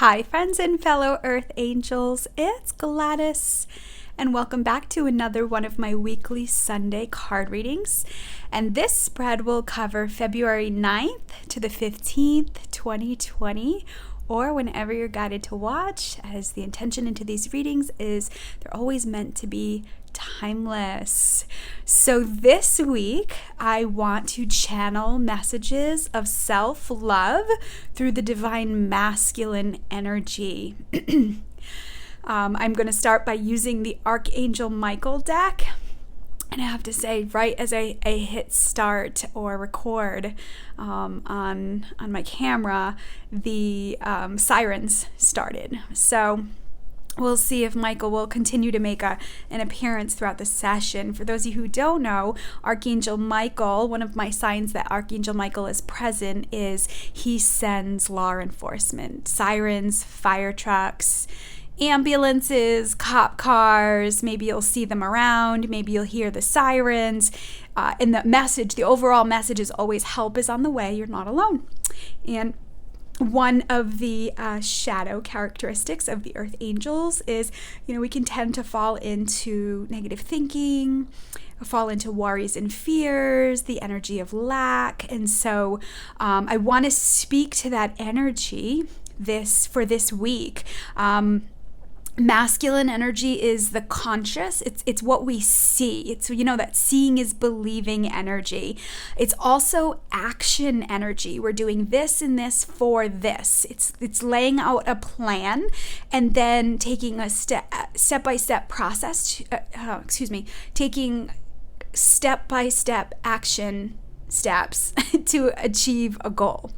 Hi, friends and fellow Earth Angels. It's Gladys, and welcome back to another one of my weekly Sunday card readings. And this spread will cover February 9th to the 15th, 2020, or whenever you're guided to watch, as the intention into these readings is they're always meant to be timeless. So this week, I want to channel messages of self-love through the divine masculine energy. I'm going to start by using the Archangel Michael deck. And I have to say, right as I hit start or record on my camera, the sirens started. So we'll see if Michael will continue to make an appearance throughout the session. For those of you who don't know, Archangel Michael, one of my signs that Archangel Michael is present is he sends law enforcement, sirens, fire trucks, ambulances, cop cars. Maybe you'll see them around. Maybe you'll hear the sirens. And the overall message is always help is on the way. You're not alone. And one of the shadow characteristics of the Earth Angels is, we can tend to fall into negative thinking, fall into worries and fears, the energy of lack. And so I want to speak to that energy for this week. Masculine energy is the conscious. It's what we see. It's, that seeing is believing energy. It's also action energy. We're doing this and this for this. It's laying out a plan and then taking a step-by-step process, taking step-by-step action steps to achieve a goal.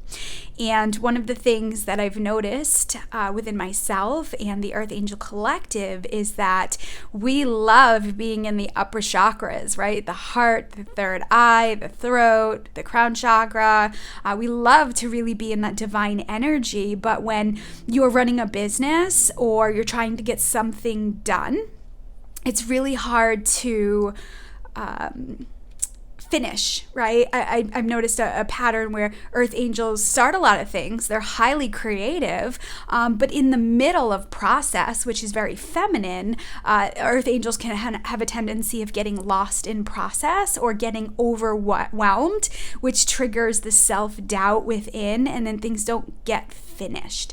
And one of the things that I've noticed within myself and the Earth Angel Collective is that we love being in the upper chakras, right? The heart, the third eye, the throat, the crown chakra. We love to really be in that divine energy. But when you're running a business or you're trying to get something done, it's really hard to finish, right? I've noticed a pattern where Earth Angels start a lot of things. They're highly creative, but in the middle of process, which is very feminine, Earth Angels can have a tendency of getting lost in process or getting overwhelmed, which triggers the self-doubt within, and then things don't get finished.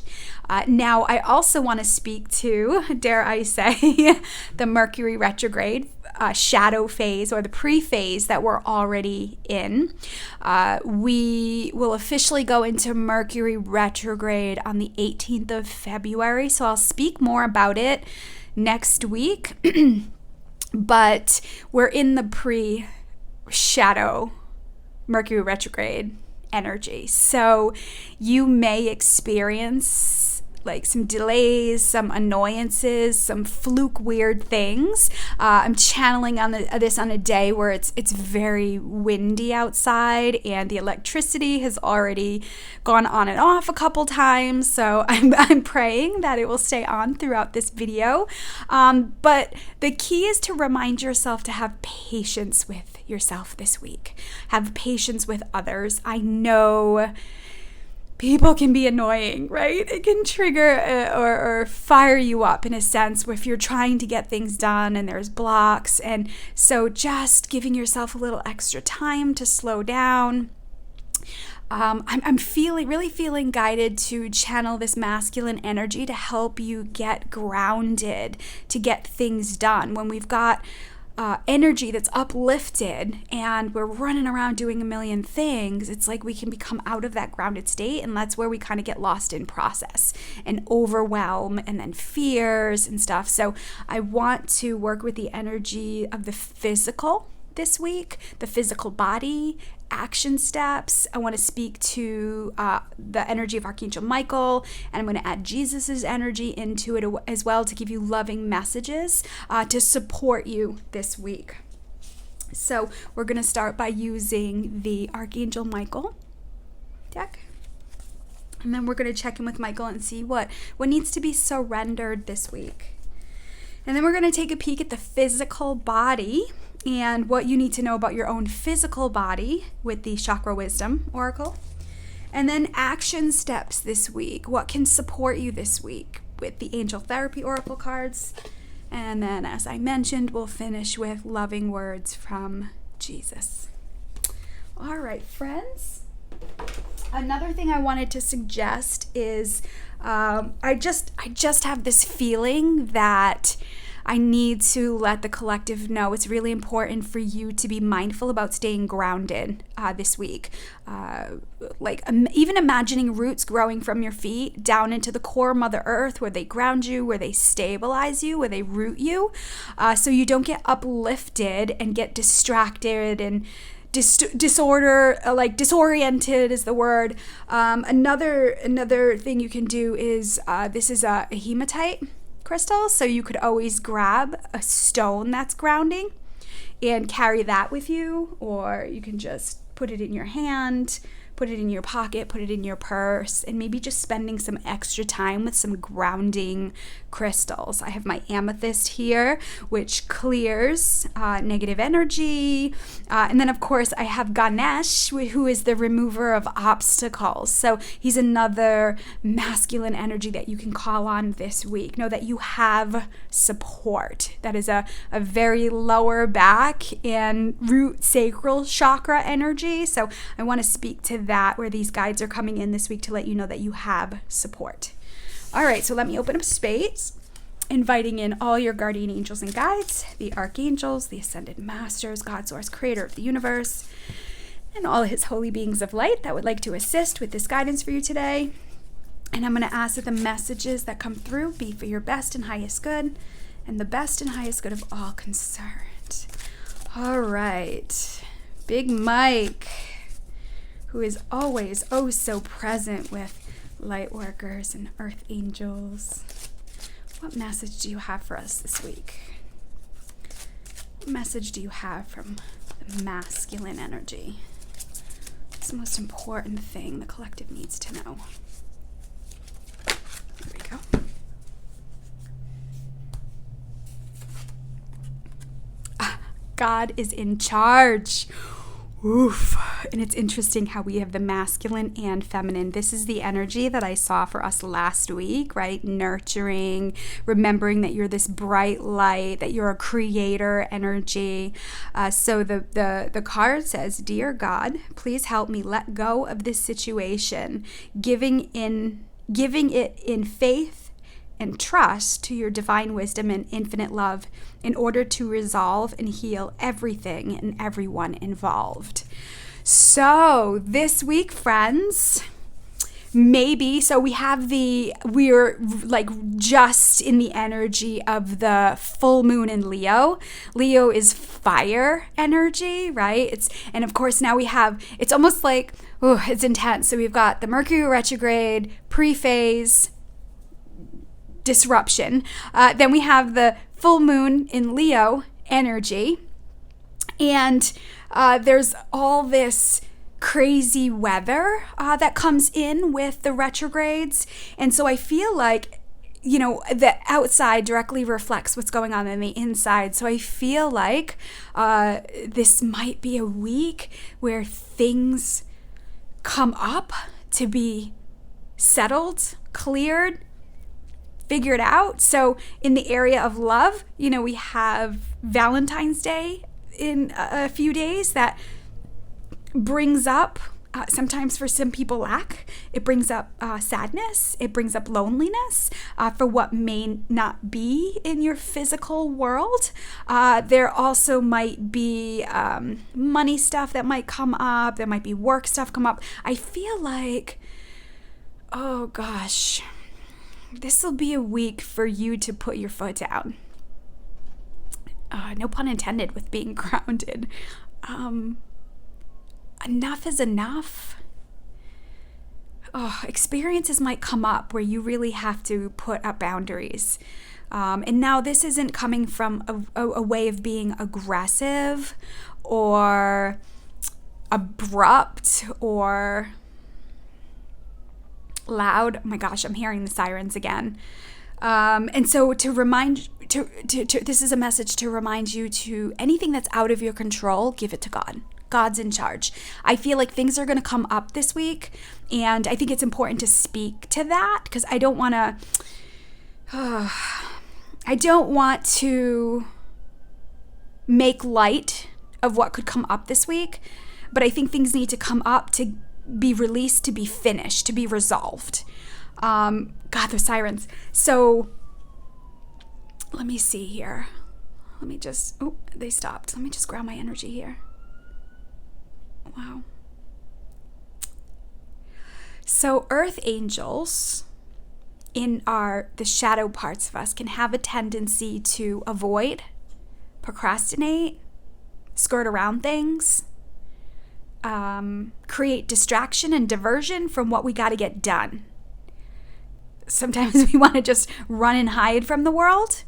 Now, I also want to speak to, dare I say, the Mercury retrograde shadow phase or the pre-phase that we're already in. We will officially go into Mercury retrograde on the 18th of February, so I'll speak more about it next week. But we're in the pre-shadow Mercury retrograde energy. So you may experience like some delays, some annoyances, some fluke weird things. I'm channeling on this on a day where it's very windy outside and the electricity has already gone on and off a couple times. So I'm praying that it will stay on throughout this video. But the key is to remind yourself to have patience with yourself this week. Have patience with others. I know people can be annoying, right? It can trigger or fire you up in a sense if you're trying to get things done and there's blocks. And so just giving yourself a little extra time to slow down. I'm really feeling guided to channel this masculine energy to help you get grounded, to get things done. When we've got energy that's uplifted and we're running around doing a million things, it's like we can become out of that grounded state, and that's where we kind of get lost in process and overwhelm and then fears and stuff. So I want to work with the energy of the physical this week, the physical body, action steps. I want to speak to the energy of Archangel Michael, and I'm going to add Jesus's energy into it as well to give you loving messages to support you this week. So we're going to start by using the Archangel Michael deck. And then we're going to check in with Michael and see what needs to be surrendered this week. And then we're going to take a peek at the physical body and what you need to know about your own physical body with the Chakra Wisdom Oracle. And then action steps this week. What can support you this week with the Angel Therapy Oracle cards. And then, as I mentioned, we'll finish with loving words from Jesus. All right, friends. Another thing I wanted to suggest is I just have this feeling that I need to let the collective know it's really important for you to be mindful about staying grounded this week. Even imagining roots growing from your feet down into the core of Mother Earth, where they ground you, where they stabilize you, where they root you, so you don't get uplifted and get distracted and disoriented is the word. Another thing you can do is this is a hematite crystal, so you could always grab a stone that's grounding and carry that with you, or you can just put it in your hand, put it in your pocket, put it in your purse, and maybe just spending some extra time with some grounding crystals. I have my amethyst here, which clears negative energy. And then, of course, I have Ganesh, who is the remover of obstacles. So he's another masculine energy that you can call on this week. Know that you have support. That is a very lower back and root sacral chakra energy. So I want to speak to that, where these guides are coming in this week to let you know that you have support. All right, so let me open up space, inviting in all your guardian angels and guides, the archangels, the ascended masters, God, source, creator of the universe, and all his holy beings of light that would like to assist with this guidance for you today. And I'm going to ask that the messages that come through be for your best and highest good, and the best and highest good of all concerned. All right, Big Mike, who is always oh so present with light workers and earth angels. What message do you have for us this week? What message do you have from the masculine energy? What's the most important thing the collective needs to know? There we go. God is in charge. Oof. And it's interesting how we have the masculine and feminine. This is the energy that I saw for us last week, right? Nurturing, remembering that you're this bright light, that you're a creator energy. So the card says, "Dear God, please help me let go of this situation, giving it in faith and trust to your divine wisdom and infinite love in order to resolve and heal everything and everyone involved." So this week, friends, we're like just in the energy of the full moon in Leo. Leo is fire energy, right? And of course now it's almost like, it's intense. So we've got the Mercury retrograde, pre-phase, disruption. Then we have the full moon in Leo energy. And there's all this crazy weather that comes in with the retrogrades. And so I feel like, the outside directly reflects what's going on in the inside. So I feel like this might be a week where things come up to be settled, cleared, figured out. So in the area of love, we have Valentine's Day in a few days that brings up, sometimes for some people, lack. It brings up sadness. It brings up loneliness for what may not be in your physical world. There also might be money stuff that might come up. There might be work stuff come up. I feel like, oh gosh, this will be a week for you to put your foot down. No pun intended with being grounded. Enough is enough. Experiences might come up where you really have to put up boundaries. And now this isn't coming from a way of being aggressive or abrupt or loud. Oh my gosh, I'm hearing the sirens again. And so this is a message to remind you to anything that's out of your control, give it to God. God's in charge. I feel like things are going to come up this week, and I think it's important to speak to that because I don't want to make light of what could come up this week, but I think things need to come up to be released, to be finished, to be resolved. God, those sirens. So let me see here. They stopped. Let me just ground my energy here. Wow. So earth angels in the shadow parts of us can have a tendency to avoid, procrastinate, skirt around things, create distraction and diversion from what we got to get done. Sometimes we want to just run and hide from the world.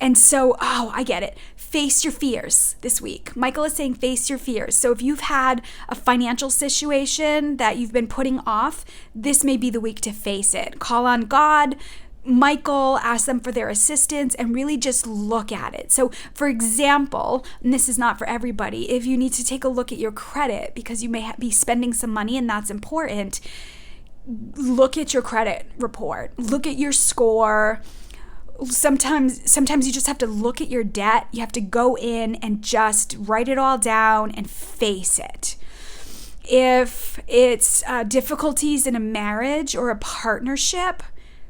And so, I get it. Face your fears this week. Michael is saying face your fears. So if you've had a financial situation that you've been putting off, this may be the week to face it. Call on God, Michael, ask them for their assistance, and really just look at it. So for example, and this is not for everybody, if you need to take a look at your credit because you may be spending some money and that's important, look at your credit report. Look at your score. Sometimes you just have to look at your debt. You have to go in and just write it all down and face it. If it's difficulties in a marriage or a partnership,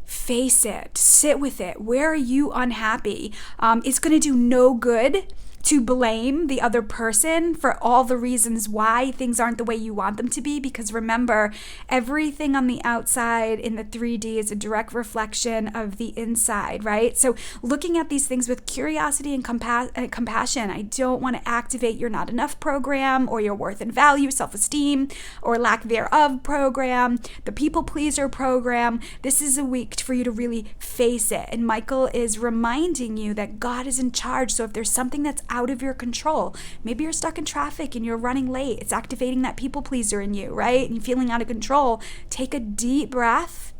face it. Sit with it. Where are you unhappy? It's going to do no good to blame the other person for all the reasons why things aren't the way you want them to be, because remember, everything on the outside in the 3D is a direct reflection of the inside, right? So looking at these things with curiosity and compassion. I don't want to activate your not enough program or your worth and value, self-esteem, or lack thereof program, the people pleaser program. This is a week for you to really face it. And Michael is reminding you that God is in charge. So if there's something that's out of your control, maybe you're stuck in traffic and you're running late, it's activating that people pleaser in you, right? And you're feeling out of control. Take a deep breath.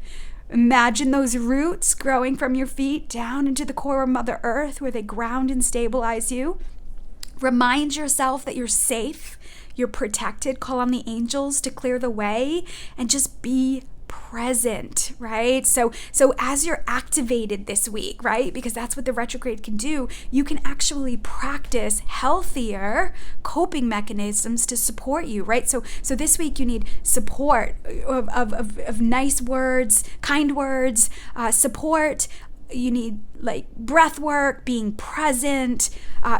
Imagine those roots growing from your feet down into the core of Mother Earth where they ground and stabilize you. Remind yourself that you're safe, you're protected. Call on the angels to clear the way and just be present, right? So as you're activated this week, right? Because that's what the retrograde can do. You can actually practice healthier coping mechanisms to support you, right? So this week you need support of nice words, kind words, support. You need like breath work, being present,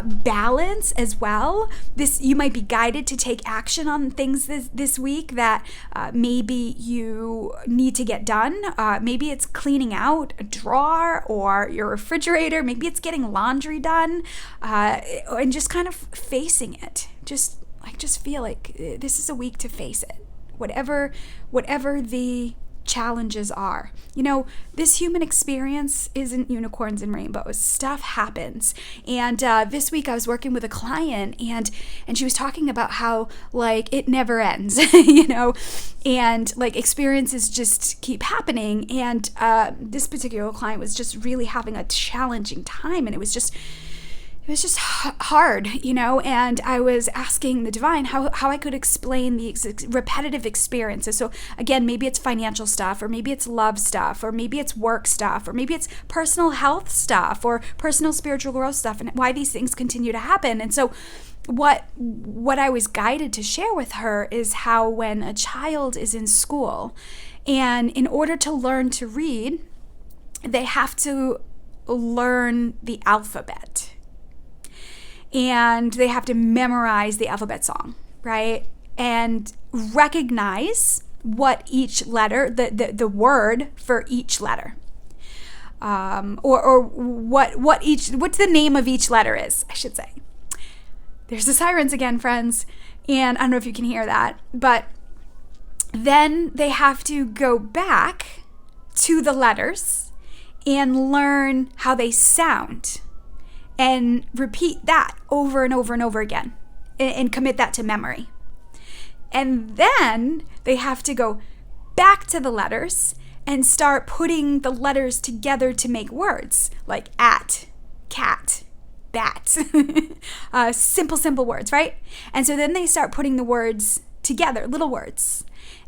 balance as well. You might be guided to take action on things this week that maybe you need to get done. Maybe it's cleaning out a drawer or your refrigerator. Maybe it's getting laundry done, and just kind of facing it. Just feel like this is a week to face it. Whatever the challenges are. You know, this human experience isn't unicorns and rainbows. Stuff happens. And this week I was working with a client and she was talking about how like it never ends, you know, and like experiences just keep happening. And this particular client was just really having a challenging time, and it was just hard, you know, and I was asking the divine how I could explain the repetitive experiences. So again, maybe it's financial stuff, or maybe it's love stuff, or maybe it's work stuff, or maybe it's personal health stuff, or personal spiritual growth stuff, and why these things continue to happen. And so what I was guided to share with her is how when a child is in school, and in order to learn to read, they have to learn the alphabet. And they have to memorize the alphabet song, right? And recognize what each letter, the word for each letter, or what the name of each letter is, I should say. There's the sirens again, friends, and I don't know if you can hear that, but then they have to go back to the letters and learn how they sound. And repeat that over and over and over again and commit that to memory. And then they have to go back to the letters and start putting the letters together to make words like at, cat, bat. Simple words, right? And so then they start putting the words together, little words.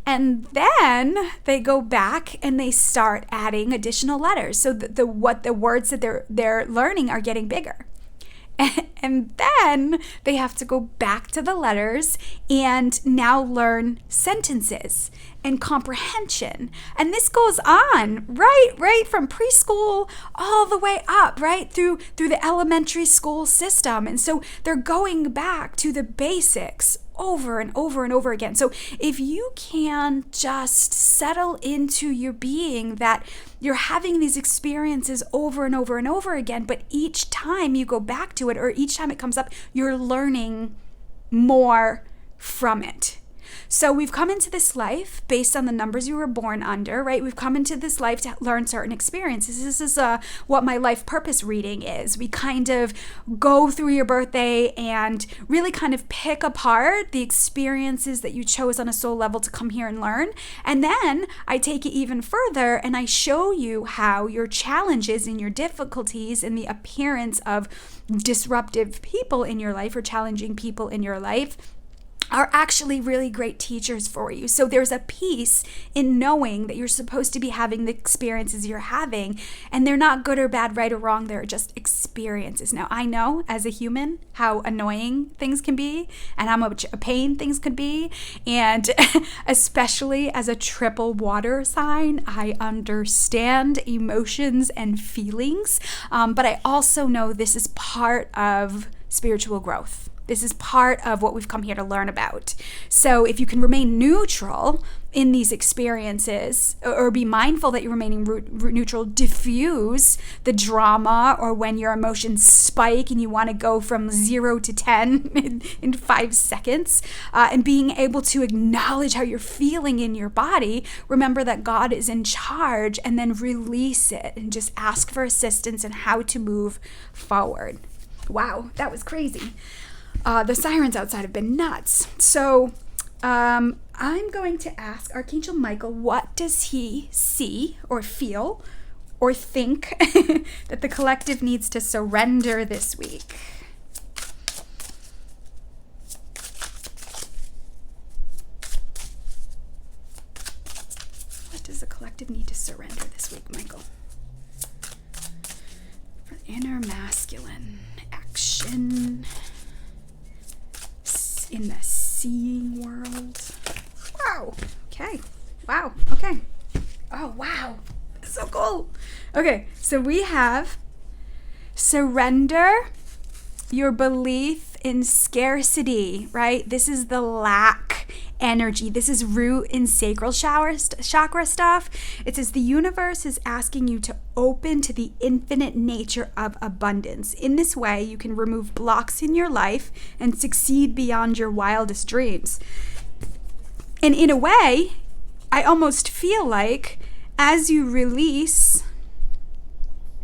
And then they go back and they start adding additional letters. So the words that they're learning are getting bigger. And then they have to go back to the letters and now learn sentences and comprehension. And this goes on right from preschool all the way up, right through the elementary school system. And so they're going back to the basics over and over again. So if you can just settle into your being that you're having these experiences over and over again, but each time you go back to it or each time it comes up, you're learning more from it. So we've come into this life based on the numbers you were born under, right? We've come into this life to learn certain experiences. This is what my life purpose reading is. We kind of go through your birthday and really kind of pick apart the experiences that you chose on a soul level to come here and learn. And then I take it even further and I show you how your challenges and your difficulties and the appearance of disruptive people in your life or challenging people in your life are actually really great teachers for you. So there's a peace in knowing that you're supposed to be having the experiences you're having, and they're not good or bad, right or wrong. They're just experiences. Now, I know as a human how annoying things can be and how much a pain things could be. And especially as a triple water sign, I understand emotions and feelings. But I also know this is part of spiritual growth. This is part of what we've come here to learn about. So if you can remain neutral in these experiences or be mindful that you're remaining neutral, diffuse the drama or when your emotions spike and you want to go from 0 to 10 in 5 seconds and being able to acknowledge how you're feeling in your body, remember that God is in charge and then release it and just ask for assistance and how to move forward. Wow, that was crazy. The sirens outside have been nuts. So I'm going to ask Archangel Michael, what does he see or feel or think that the collective needs to surrender this week? What does the collective need to surrender this week, Michael? For inner masculine action in the seeing world. Wow. Okay. Wow. Okay. Oh, wow. That's so cool. Okay. So we have surrender your belief in scarcity, right? This is the lack energy. This is root and sacral chakra stuff. It says the universe is asking you to open to the infinite nature of abundance. In this way, you can remove blocks in your life and succeed beyond your wildest dreams. And in a way, I almost feel like as you release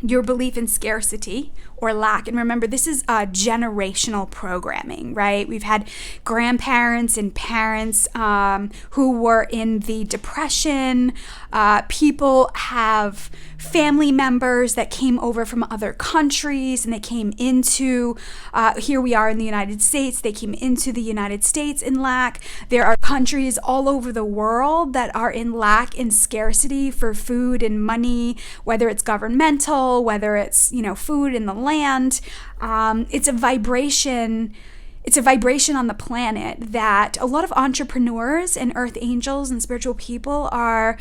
your belief in scarcity or lack, and remember, this is generational programming, right? We've had grandparents and parents who were in the Depression. People have family members that came over from other countries and they came into, here we are in the United States, they came into the United States in lack. There are countries all over the world that are in lack and scarcity for food and money, whether it's governmental, whether it's, food in the land. It's a vibration on the planet that a lot of entrepreneurs and earth angels and spiritual people are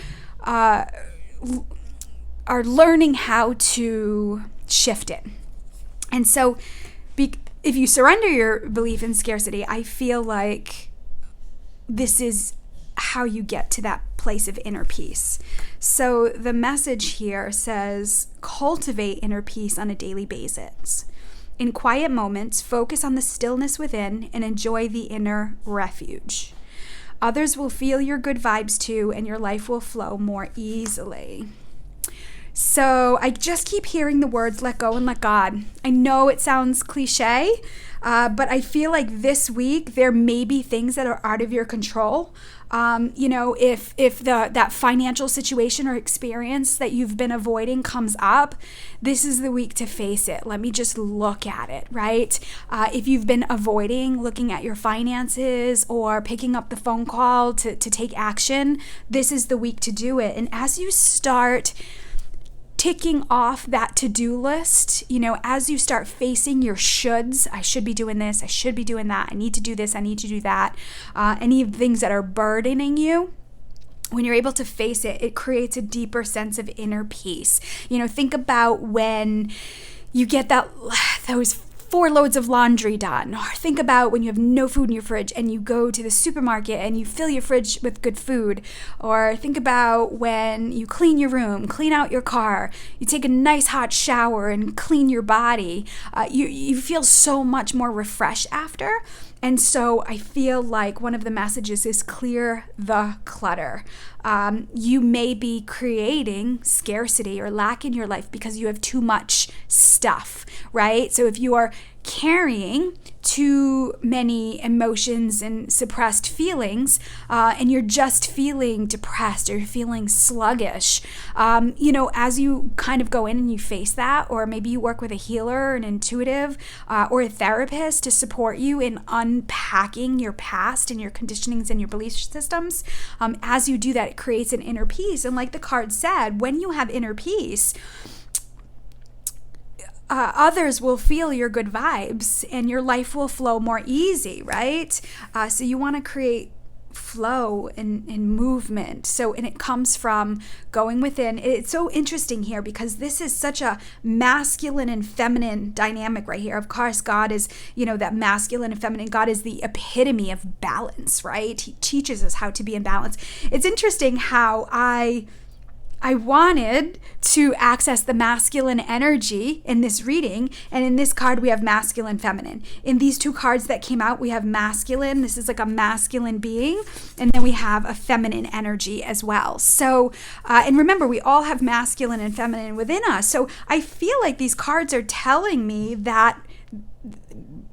learning how to shift it. And so if you surrender your belief in scarcity, I feel like this is how you get to that place of inner peace. So the message here says, cultivate inner peace on a daily basis. In quiet moments, focus on the stillness within and enjoy the inner refuge. Others will feel your good vibes too, and your life will flow more easily. So I just keep hearing the words, let go and let God. I know it sounds cliche, but I feel like this week there may be things that are out of your control. If that financial situation or experience that you've been avoiding comes up, this is the week to face it. Let me just look at it, right? If you've been avoiding looking at your finances or picking up the phone call to take action, this is the week to do it. And as you start ticking off that to-do list, as you start facing your shoulds, I should be doing this, I should be doing that, I need to do this, I need to do that, any of the things that are burdening you, when you're able to face it, it creates a deeper sense of inner peace. Think about when you get those 4 loads of laundry done, or think about when you have no food in your fridge and you go to the supermarket and you fill your fridge with good food, or think about when you clean your room, clean out your car, you take a nice hot shower and clean your body. You feel so much more refreshed after. And so I feel like one of the messages is clear the clutter. You may be creating scarcity or lack in your life because you have too much stuff, right? So if you are carrying too many emotions and suppressed feelings, and you're just feeling depressed or you're feeling sluggish, as you kind of go in and you face that, or maybe you work with a healer, an intuitive, or a therapist to support you in unpacking your past and your conditionings and your belief systems, as you do that, it creates an inner peace. And like the card said, when you have inner peace, others will feel your good vibes and your life will flow more easy, right? So you want to create flow and movement. And it comes from going within. It's so interesting here because this is such a masculine and feminine dynamic right here. Of course, God is, that masculine and feminine. God is the epitome of balance, right? He teaches us how to be in balance. It's interesting how I wanted to access the masculine energy in this reading, and in this card we have masculine, feminine. In these 2 cards that came out, we have masculine. This is like a masculine being, and then we have a feminine energy as well. So, and remember, we all have masculine and feminine within us. So I feel like these cards are telling me that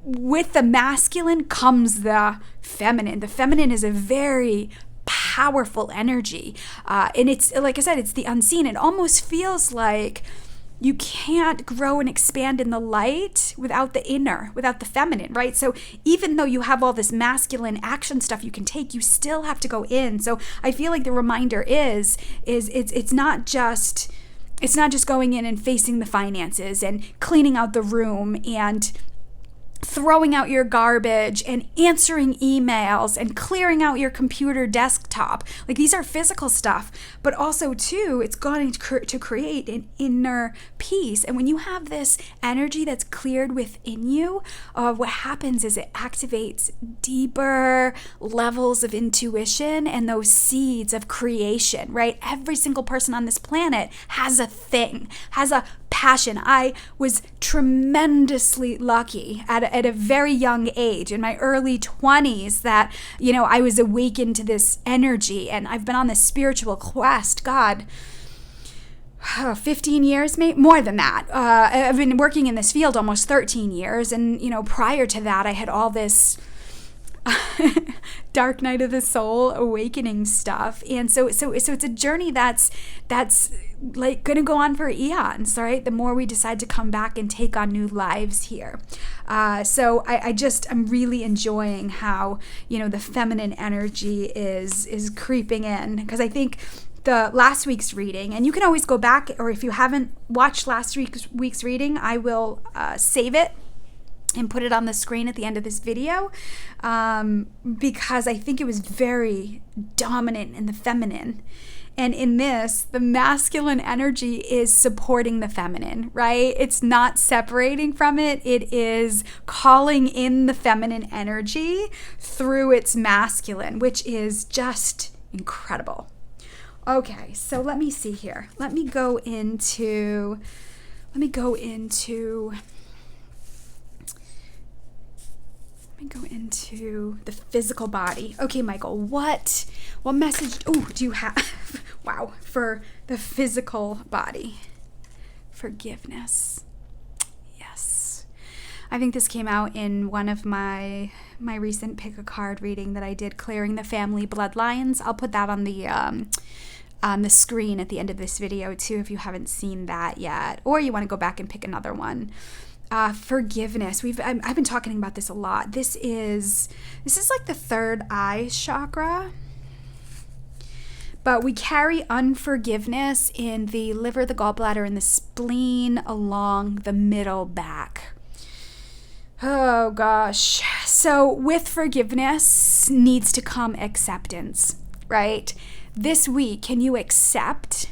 with the masculine comes the feminine. The feminine is a very powerful energy. And it's, like I said, it's the unseen. It almost feels like you can't grow and expand in the light without the inner, without the feminine, right? So even though you have all this masculine action stuff you can take, you still have to go in. So I feel like the reminder is it's not just going in and facing the finances and cleaning out the room and throwing out your garbage and answering emails and clearing out your computer desktop. Like, these are physical stuff, but also too, it's going to create an inner peace. And when you have this energy that's cleared within you, what happens is it activates deeper levels of intuition and those seeds of creation, right? Every single person on this planet has a thing, has a passion. I was tremendously lucky at a very young age, in my early 20s, that, I was awakened to this energy, and I've been on this spiritual quest, 15 years, maybe more than that. I've been working in this field almost 13 years, and, prior to that, I had all this dark night of the soul awakening stuff. And so it's a journey that's like going to go on for eons, right? The more we decide to come back and take on new lives here. So I'm really enjoying how, the feminine energy is creeping in, because I think the last week's reading, and you can always go back, or if you haven't watched last week's reading, I will save it and put it on the screen at the end of this video, because I think it was very dominant in the feminine. And in this, the masculine energy is supporting the feminine, right? It's not separating from it. It is calling in the feminine energy through its masculine, which is just incredible. Okay, so let me see here. Let me go into the physical body. Okay, Michael, what message do you have, for the physical body? Forgiveness. Yes. I think this came out in one of my recent pick a card reading that I did, clearing the family bloodlines. I'll put that on the screen at the end of this video too, if you haven't seen that yet, or you want to go back and pick another one. Forgiveness. I've been talking about this a lot. This is like the third eye chakra. But we carry unforgiveness in the liver, the gallbladder, and the spleen along the middle back. Oh gosh. So with forgiveness needs to come acceptance, right? This week, can you accept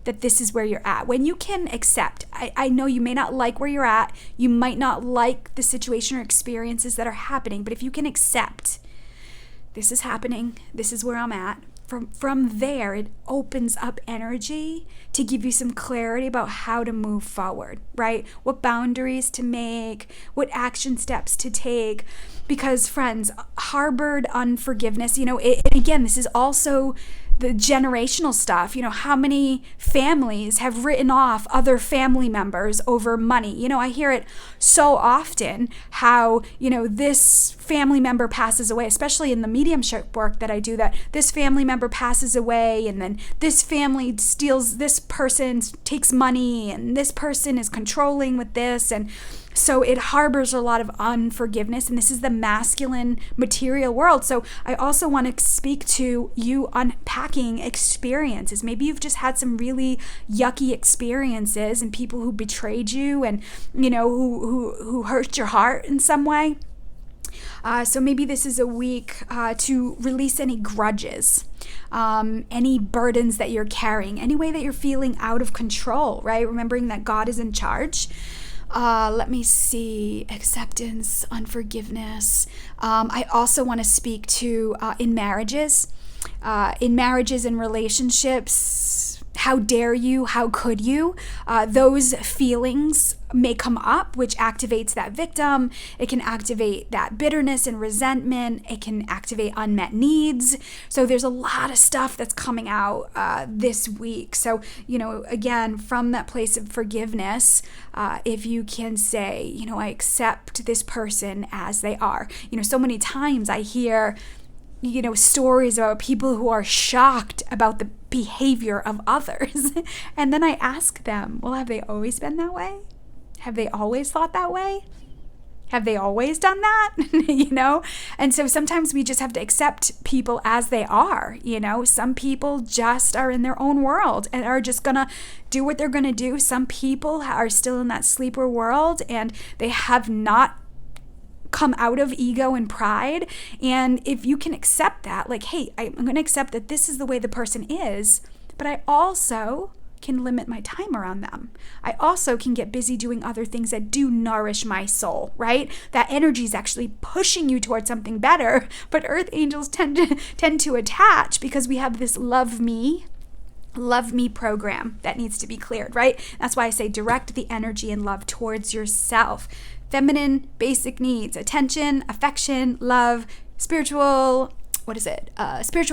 that this is where you're at? When you can accept, I know you may not like where you're at, you might not like the situation or experiences that are happening, but if you can accept, this is happening, this is where I'm at, from there, it opens up energy to give you some clarity about how to move forward, right? What boundaries to make, what action steps to take. Because friends, harbored unforgiveness, again, this is also the generational stuff. How many families have written off other family members over money? I hear it so often how, this family member passes away, especially in the mediumship work that I do, that this family member passes away and then this family steals, this person takes money and this person is controlling with this. And so it harbors a lot of unforgiveness, and this is the masculine material world. So I also want to speak to you unpacking experiences. Maybe you've just had some really yucky experiences and people who betrayed you and, who hurt your heart in some way. So maybe this is a week to release any grudges, any burdens that you're carrying, any way that you're feeling out of control, right? Remembering that God is in charge. Let me see, acceptance, unforgiveness. I also want to speak to in marriages and relationships. How dare you? How could you? Those feelings may come up, which activates that victim. It can activate that bitterness and resentment. It can activate unmet needs. So there's a lot of stuff that's coming out this week. So, again, from that place of forgiveness, if you can say, I accept this person as they are. So many times I hear stories about people who are shocked about the behavior of others. And then I ask them, well, have they always been that way? Have they always thought that way? Have they always done that? And so sometimes we just have to accept people as they are. Some people just are in their own world and are just going to do what they're going to do. Some people are still in that sleeper world and they have not come out of ego and pride. And if you can accept that, like, hey, I'm going to accept that this is the way the person is, but I also can limit my time around them. I also can get busy doing other things that do nourish my soul, right? That energy is actually pushing you towards something better, but earth angels tend to attach because we have this love me program that needs to be cleared, right? That's why I say direct the energy and love towards yourself. Feminine basic needs: attention, affection, love, spiritual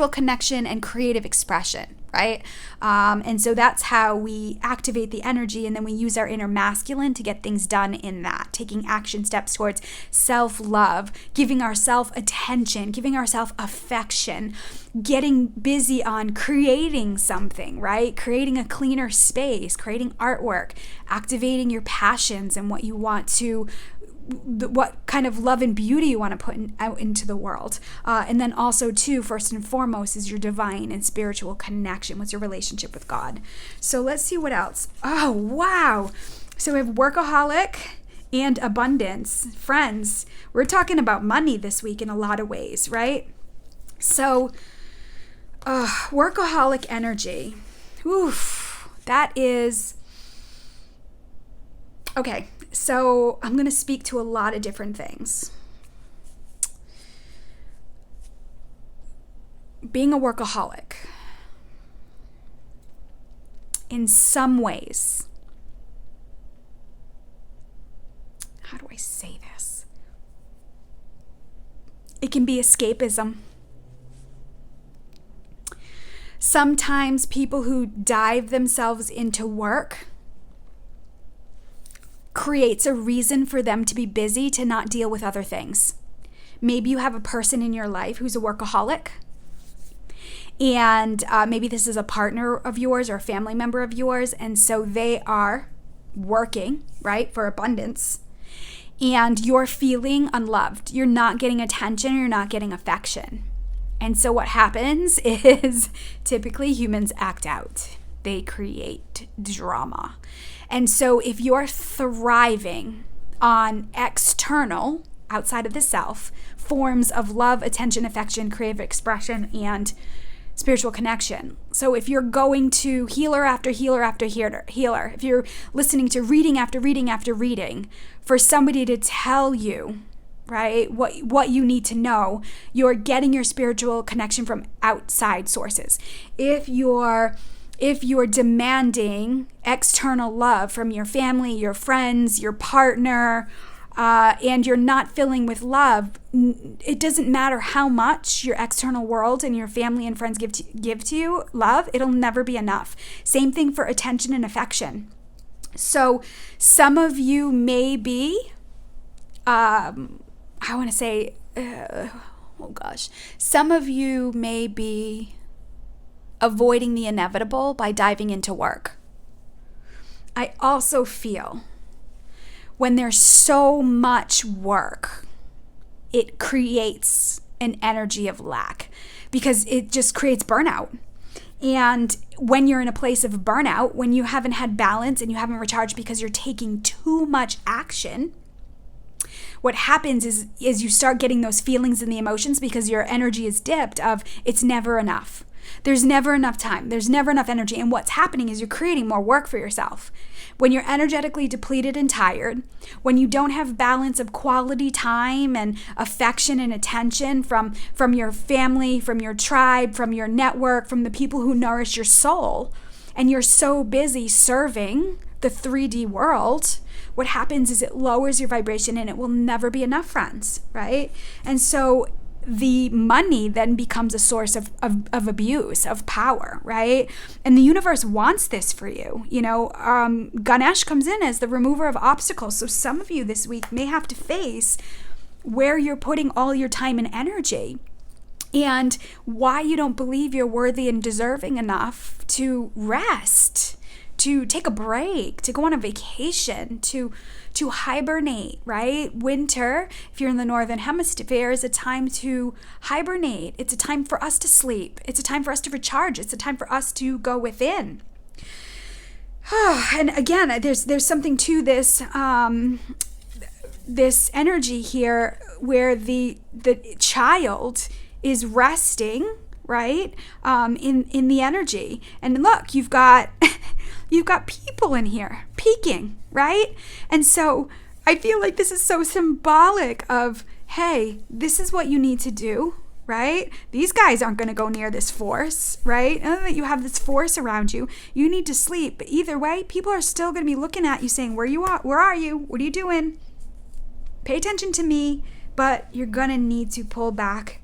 connection, and creative expression, right? And so that's how we activate the energy, and then we use our inner masculine to get things done in that, taking action steps towards self-love, giving ourselves attention, giving ourselves affection, getting busy on creating something, right? Creating a cleaner space, creating artwork, activating your passions and what you want to, what kind of love and beauty you want to put out into the world. And then also too, first and foremost, is your divine and spiritual connection. What's your relationship with God? So let's see what else. Oh, wow. So we have workaholic and abundance. Friends, we're talking about money this week in a lot of ways, right? So workaholic energy. Oof, that is... Okay, so I'm going to speak to a lot of different things. Being a workaholic, in some ways, how do I say this? It can be escapism. Sometimes people who dive themselves into work creates a reason for them to be busy to not deal with other things. Maybe you have a person in your life who's a workaholic, and maybe this is a partner of yours or a family member of yours, and so they are working, right, for abundance, and you're feeling unloved. You're not getting attention, you're not getting affection. And so what happens is typically humans act out. They create drama. And so if you're thriving on external, outside of the self, forms of love, attention, affection, creative expression, and spiritual connection. So if you're going to healer after healer after healer, if you're listening to reading after reading after reading, for somebody to tell you, right, what you need to know, you're getting your spiritual connection from outside sources. If you're demanding external love from your family, your friends, your partner, and you're not filling with love, it doesn't matter how much your external world and your family and friends give to you love, it'll never be enough. Same thing for attention and affection. So some of you may be, some of you may be avoiding the inevitable by diving into work. I also feel when there's so much work, it creates an energy of lack because it just creates burnout. And when you're in a place of burnout, when you haven't had balance and you haven't recharged because you're taking too much action, what happens is you start getting those feelings and the emotions because your energy is dipped of it's never enough. There's never enough time. There's never enough energy. And what's happening is you're creating more work for yourself. When you're energetically depleted and tired, when you don't have balance of quality time and affection and attention from your family, from your tribe, from your network, from the people who nourish your soul, and you're so busy serving the 3D world, what happens is it lowers your vibration and it will never be enough, friends, right? And so the money then becomes a source of abuse, of power, right? And the universe wants this for you. Ganesh comes in as the remover of obstacles. So some of you this week may have to face where you're putting all your time and energy and why you don't believe you're worthy and deserving enough to rest, to take a break, to go on a vacation, to hibernate, right? Winter, if you're in the northern hemisphere, is a time to hibernate. It's a time for us to sleep. It's a time for us to recharge. It's a time for us to go within. And again, there's something to this this energy here where the child is resting, right? In the energy. And look, you've got people in here peaking, right? And so I feel like this is so symbolic of, hey, this is what you need to do, right? These guys aren't going to go near this force, right? Now that you have this force around you, you need to sleep. But either way, people are still going to be looking at you saying, where you are? Where are you? What are you doing? Pay attention to me, but you're going to need to pull back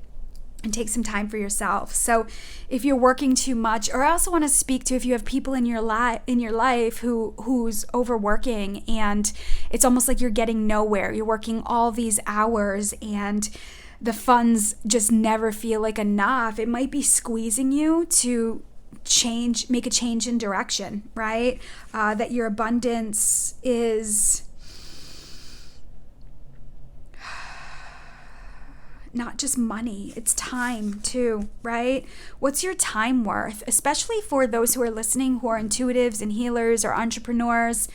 and take some time for yourself. So if you're working too much, or I also want to speak to if you have people in your life who's overworking and it's almost like you're getting nowhere. You're working all these hours and the funds just never feel like enough. It might be squeezing you to make a change in direction, right? That your abundance is not just money, it's time too, right? What's your time worth? Especially for those who are listening who are intuitives and healers or entrepreneurs.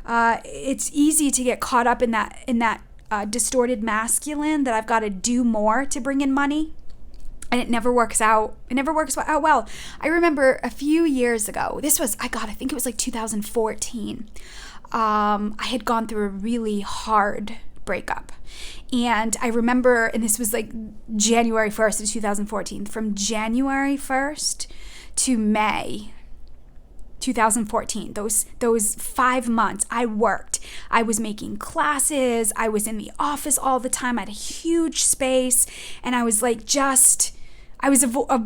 It's easy to get caught up in that distorted masculine that I've got to do more to bring in money. And it never works out. It never works out well. I remember a few years ago, I think it was like 2014. I had gone through a really hard breakup. And I remember, and this was like January 1st of 2014, from January 1st to May 2014, those 5 months, I worked. I was making classes. I was in the office all the time. I had a huge space. And I was like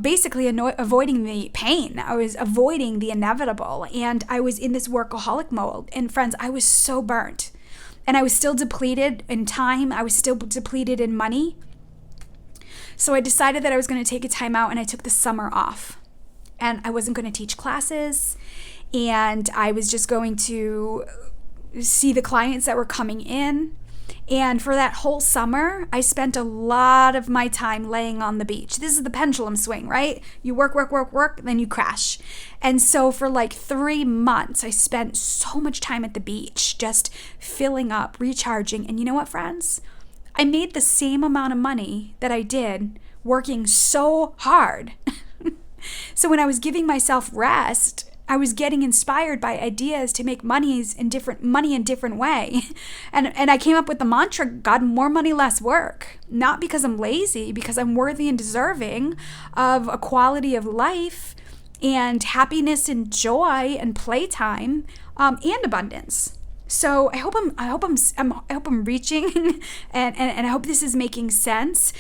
basically avoiding the pain. I was avoiding the inevitable. And I was in this workaholic mode. And friends, I was so burnt. and I was still depleted in time. I was still depleted in money. So I decided that I was going to take a time out, and I took the summer off. And I wasn't going to teach classes, and I was just going to see the clients that were coming in. And for that whole summer, I spent a lot of my time laying on the beach. This is the pendulum swing, right? You work, then you crash. And so for like 3 months, I spent so much time at the beach, just filling up, recharging. And you know what, friends? I made the same amount of money that I did working so hard. So when I was giving myself rest, I was getting inspired by ideas to make money in different way. And I came up with the mantra, God, more money, less work. Not because I'm lazy, because I'm worthy and deserving of a quality of life and happiness and joy and playtime, and abundance. So I hope I'm reaching and I hope this is making sense,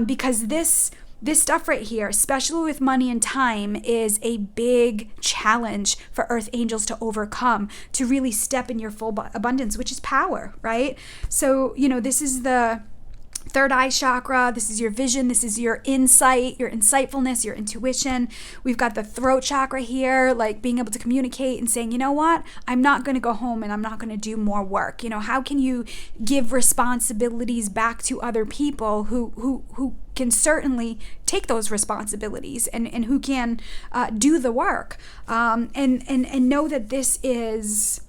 because this stuff right here, especially with money and time, is a big challenge for earth angels to overcome, to really step in your full abundance, which is power, right? So, this is the third eye chakra. This is your vision. This is your insight, your insightfulness, your intuition. We've got the throat chakra here, like being able to communicate and saying, you know what, I'm not going to go home and I'm not going to do more work. How can you give responsibilities back to other people who can certainly take those responsibilities and who can do the work, and know that this is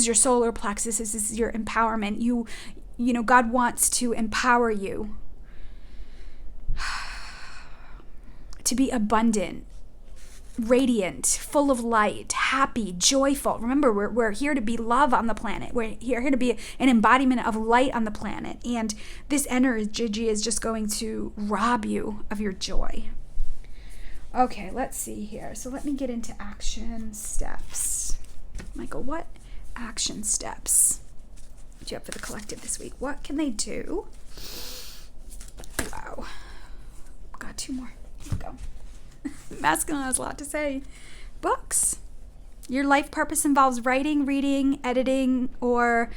your solar plexus. This is your empowerment. God wants to empower you to be abundant, radiant, full of light, happy, joyful. Remember, we're here to be love on the planet. We're here to be an embodiment of light on the planet. And this energy is just going to rob you of your joy. Okay, let's see here. So let me get into action steps. Michael, what action steps do you have for the collective this week? What can they do? Wow. Got 2 more. Let's go. Masculine has a lot to say. Books. Your life purpose involves writing, reading, editing, or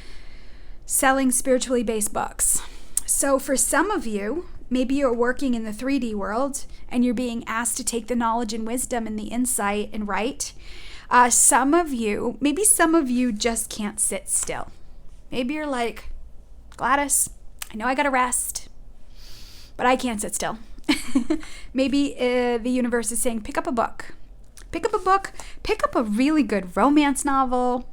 selling spiritually based books. So for some of you, maybe you're working in the 3D world and you're being asked to take the knowledge and wisdom and the insight and write. Some of you just can't sit still. Maybe you're like, Gladys, I know I gotta rest, but I can't sit still. Maybe the universe is saying, pick up a book. Pick up a really good romance novel.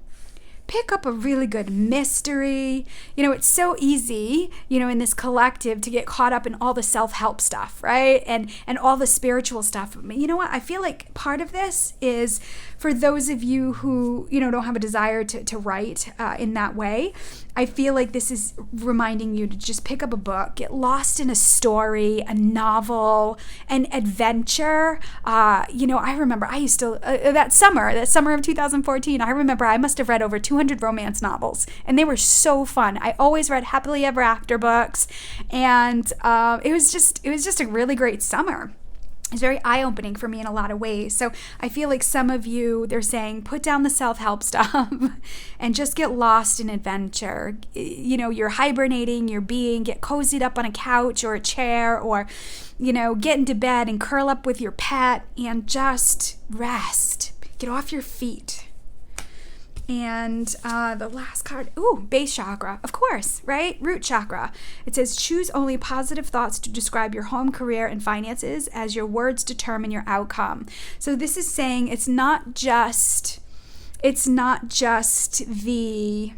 Pick up a really good mystery. It's so easy, in this collective to get caught up in all the self-help stuff, right? And all the spiritual stuff. You know what? I feel like part of this is for those of you who, don't have a desire to write in that way. I feel like this is reminding you to just pick up a book, get lost in a story, a novel, an adventure. I remember I used to, that summer of 2014, I remember I must have read over 200 romance novels, and they were so fun. I always read happily ever after books, and it was just a really great summer. It's very eye-opening for me in a lot of ways. So I feel like some of you, they're saying, put down the self-help stuff and just get lost in adventure. You're hibernating, get cozied up on a couch or a chair, or, get into bed and curl up with your pet and just rest. Get off your feet. And the last card, base chakra, of course, right? Root chakra. It says, choose only positive thoughts to describe your home, career, and finances, as your words determine your outcome. So this is saying it's not just the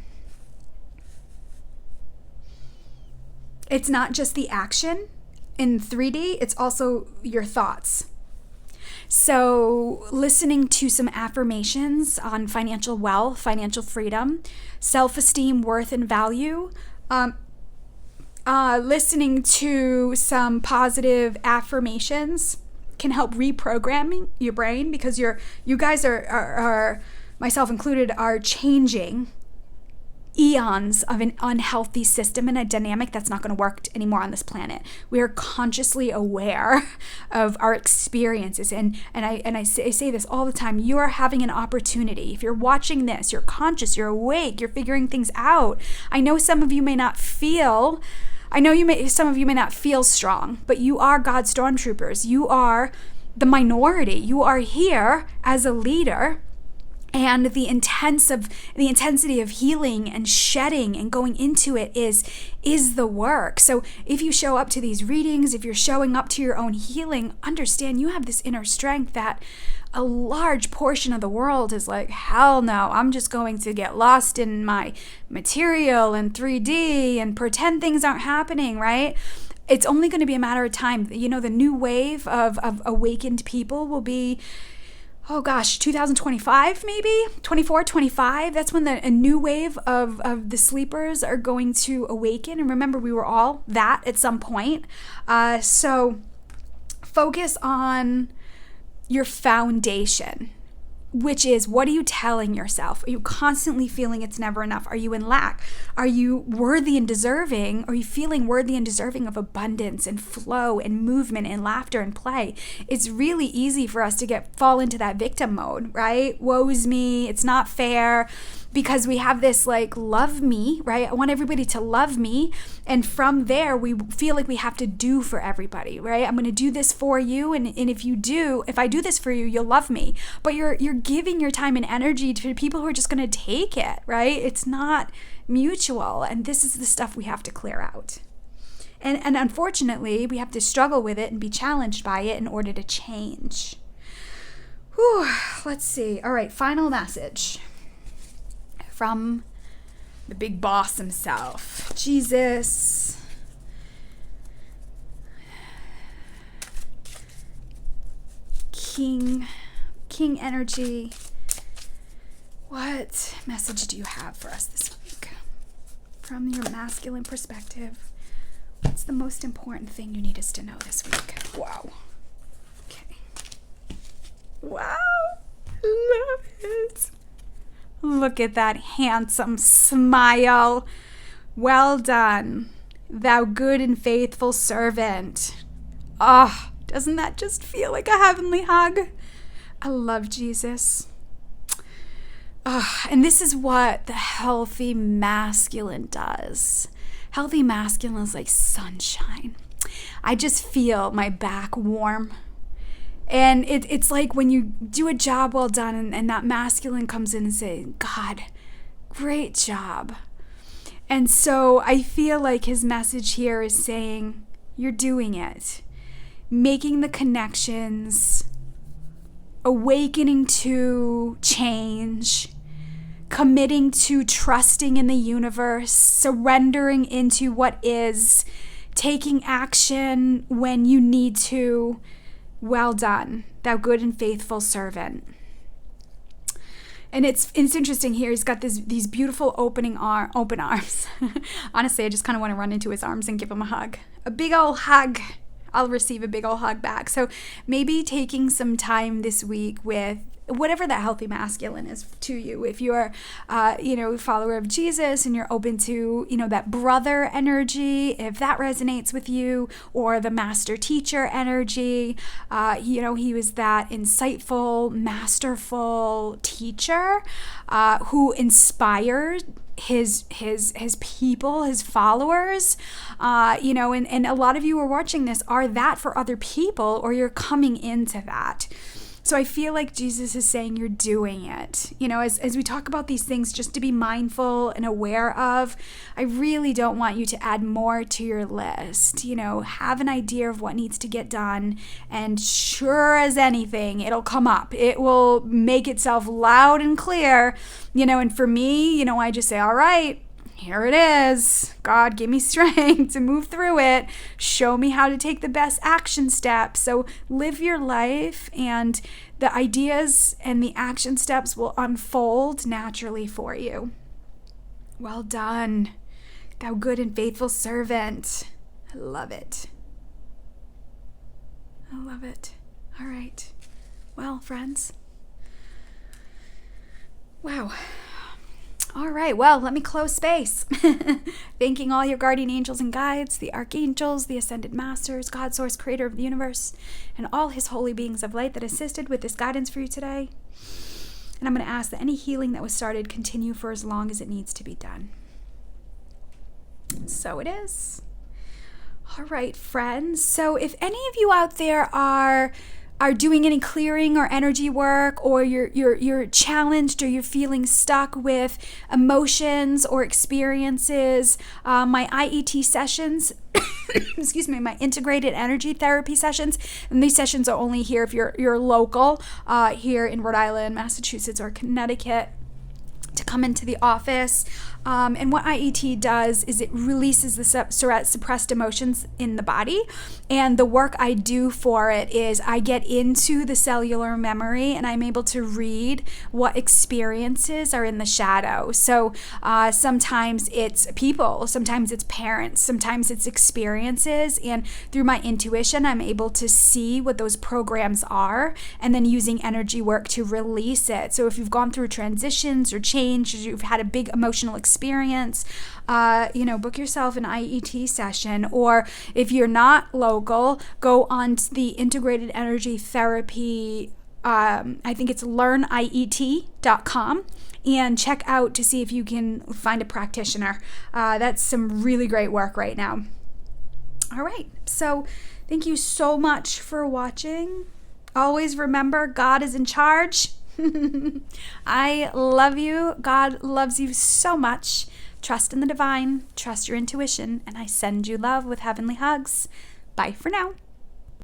action in 3D, it's also your thoughts. So listening to some affirmations on financial wealth, financial freedom, self-esteem, worth, and value, listening to some positive affirmations can help reprogramming your brain, because you guys are myself included, are changing eons of an unhealthy system and a dynamic that's not going to work anymore on this planet. We are consciously aware of our experiences, and I say this all the time. You are having an opportunity. If you're watching this, you're conscious, you're awake, you're figuring things out. I know some of you may not feel strong, but you are God's stormtroopers. You are the minority. You are here as a leader. And the intensity of healing and shedding and going into it is the work. So if you show up to these readings, if you're showing up to your own healing, understand you have this inner strength that a large portion of the world is like, hell no, I'm just going to get lost in my material and 3D and pretend things aren't happening, right? It's only going to be a matter of time. The new wave of awakened people will be, 2025 maybe? 24, 25? That's when a new wave of the sleepers are going to awaken. And remember, we were all that at some point. So focus on your foundation, which is, what are you telling yourself? Are you constantly feeling it's never enough? Are you in lack? Are you worthy and deserving? Are you feeling worthy and deserving of abundance and flow and movement and laughter and play? It's really easy for us to fall into that victim mode, right? Woe's me, it's not fair, because we have this like, love me, right? I want everybody to love me. And from there, we feel like we have to do for everybody, right? I'm going to do this for you. And if I do this for you, you'll love me. But you're giving your time and energy to people who are just going to take it, right? It's not mutual. And this is the stuff we have to clear out. And unfortunately, we have to struggle with it and be challenged by it in order to change. Whew, let's see. All right, final message from the big boss himself, Jesus. King energy. What message do you have for us this week? From your masculine perspective, what's the most important thing you need us to know this week? Wow. Okay. Wow. Love it. Look at that handsome smile. Well done, thou good and faithful servant. Oh, doesn't that just feel like a heavenly hug? I love Jesus. Oh, and this is what the healthy masculine does. Healthy masculine is like sunshine. I just feel my back warm. And it's like when you do a job well done and that masculine comes in and says, God, great job. And so I feel like his message here is saying, you're doing it. Making the connections, awakening to change, committing to trusting in the universe, surrendering into what is, taking action when you need to. Well done, thou good and faithful servant. And it's interesting here. He's got these beautiful open arms. Honestly, I just kind of want to run into his arms and give him a hug. A big old hug. I'll receive a big old hug back. So maybe taking some time this week with whatever that healthy masculine is to you. If you're, a follower of Jesus and you're open to, that brother energy, if that resonates with you, or the master teacher energy, he was that insightful, masterful teacher who inspired his people, his followers, and a lot of you are watching this are that for other people, or you're coming into that. So I feel like Jesus is saying you're doing it. As we talk about these things, just to be mindful and aware of, I really don't want you to add more to your list. Have an idea of what needs to get done, and sure as anything, it'll come up. It will make itself loud and clear, and for me, I just say, all right, here it is. God, give me strength to move through it. Show me how to take the best action steps. So live your life, and the ideas and the action steps will unfold naturally for you. Well done, thou good and faithful servant. I love it. I love it. All right. Well, friends. Wow. All right, well, let me close space. Thanking all your guardian angels and guides, the archangels, the ascended masters, God, source, creator of the universe, and all his holy beings of light that assisted with this guidance for you today. And I'm going to ask that any healing that was started continue for as long as it needs to be done. So it is. All right, friends. So if any of you out there are doing any clearing or energy work, or you're challenged, or you're feeling stuck with emotions or experiences, my IET sessions, excuse me, my integrated energy therapy sessions, and these sessions are only here if you're local, here in Rhode Island, Massachusetts, or Connecticut, to come into the office. And what IET does is it releases the suppressed emotions in the body. And the work I do for it is I get into the cellular memory and I'm able to read what experiences are in the shadow. So sometimes it's people, sometimes it's parents, sometimes it's experiences. And through my intuition, I'm able to see what those programs are, and then using energy work to release it. So if you've gone through transitions or change, or you've had a big emotional experience, book yourself an IET session. Or if you're not local, go on to the integrated energy therapy. I think it's learniet.com, and check out to see if you can find a practitioner. That's some really great work right now. All right. So thank you so much for watching. Always remember, God is in charge. I love you. God loves you so much. Trust in the divine. Trust your intuition. And I send you love with heavenly hugs. Bye for now.